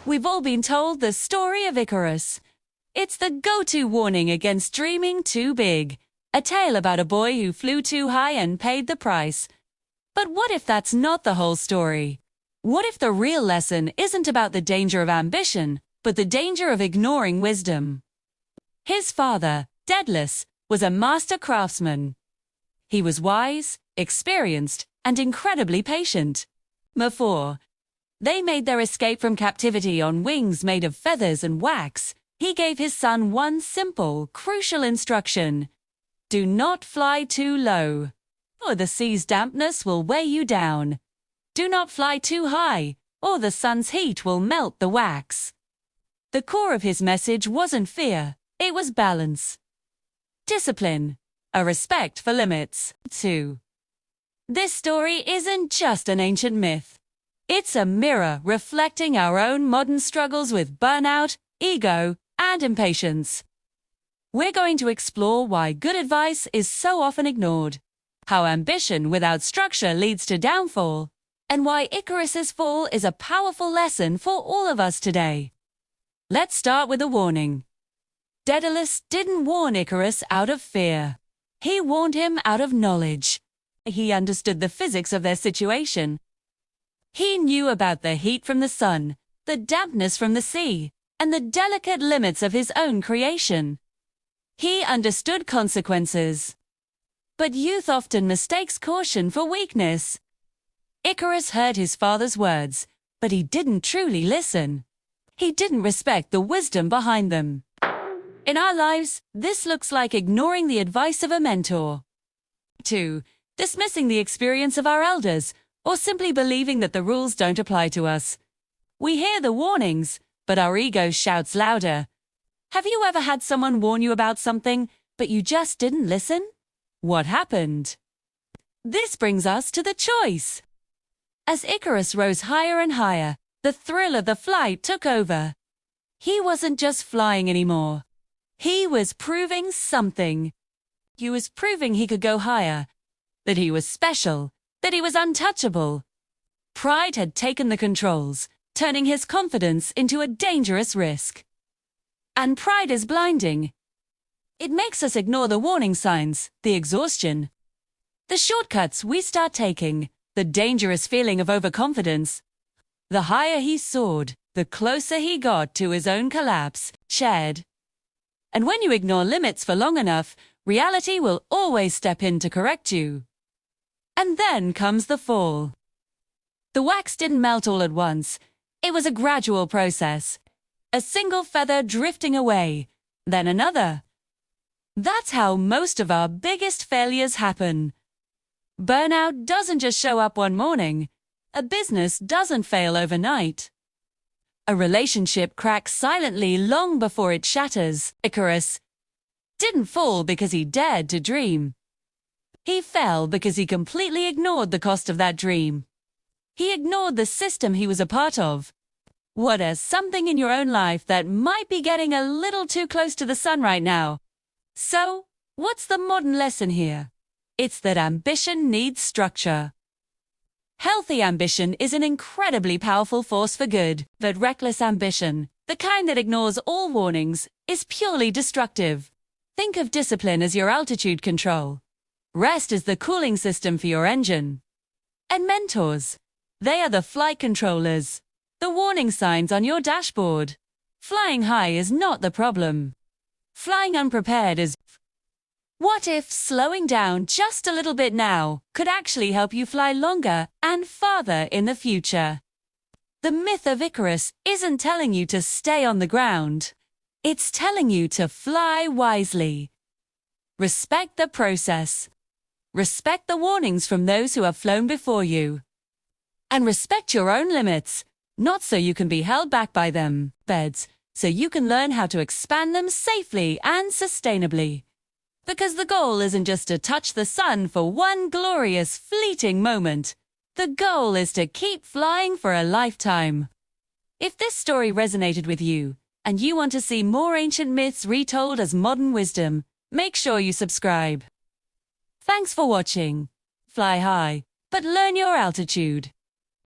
We've all been told the story of Icarus. It's the go-to warning against dreaming too big. A tale about a boy who flew too high and paid the price. But what if that's not the whole story? What if the real lesson isn't about the danger of ambition, but the danger of ignoring wisdom? His father, Daedalus, was a master craftsman. He was wise, experienced, and incredibly patient. Before they made their escape from captivity on wings made of feathers and wax, he gave his son one simple, crucial instruction. Do not fly too low, or the sea's dampness will weigh you down. Do not fly too high, or the sun's heat will melt the wax. The core of his message wasn't fear, it was balance. Discipline, a respect for limits. 2. This story isn't just an ancient myth. It's a mirror reflecting our own modern struggles with burnout, ego, and impatience. We're going to explore why good advice is so often ignored, how ambition without structure leads to downfall, and why Icarus's fall is a powerful lesson for all of us today. Let's start with a warning. Daedalus didn't warn Icarus out of fear. He warned him out of knowledge. He understood the physics of their situation. He knew about the heat from the sun, the dampness from the sea, and the delicate limits of his own creation. He understood consequences. But youth often mistakes caution for weakness. Icarus heard his father's words, but he didn't truly listen. He didn't respect the wisdom behind them. In our lives, this looks like ignoring the advice of a mentor. 2. Dismissing the experience of our elders, or simply believing that the rules don't apply to us. We hear the warnings, but our ego shouts louder. Have you ever had someone warn you about something, but you just didn't listen? What happened? This brings us to the choice. As Icarus rose higher and higher, the thrill of the flight took over. He wasn't just flying anymore. He was proving something. He was proving he could go higher, that he was special, that he was untouchable. Pride had taken the controls, turning his confidence into a dangerous risk. And pride is blinding. It makes us ignore the warning signs, the exhaustion, the shortcuts we start taking, the dangerous feeling of overconfidence. The higher he soared, the closer he got to his own collapse, shared. And when you ignore limits for long enough, reality will always step in to correct you. And then comes the fall. The wax didn't melt all at once. It was a gradual process. A single feather drifting away, then another. That's how most of our biggest failures happen. Burnout doesn't just show up one morning. A business doesn't fail overnight. A relationship cracks silently long before it shatters. Icarus didn't fall because he dared to dream. He fell because he completely ignored the cost of that dream. He ignored the system he was a part of. What is something in your own life that might be getting a little too close to the sun right now? So, what's the modern lesson here? It's that ambition needs structure. Healthy ambition is an incredibly powerful force for good, but reckless ambition, the kind that ignores all warnings, is purely destructive. Think of discipline as your altitude control. Rest is the cooling system for your engine. And mentors, they are the flight controllers, the warning signs on your dashboard. Flying high is not the problem. Flying unprepared is. What if slowing down just a little bit now could actually help you fly longer and farther in the future? The myth of Icarus isn't telling you to stay on the ground. It's telling you to fly wisely. Respect the process. Respect the warnings from those who have flown before you. And respect your own limits, not so you can be held back by them, but so you can learn how to expand them safely and sustainably. Because the goal isn't just to touch the sun for one glorious, fleeting moment. The goal is to keep flying for a lifetime. If this story resonated with you, and you want to see more ancient myths retold as modern wisdom, make sure you subscribe. Thanks for watching. Fly high, but learn your altitude.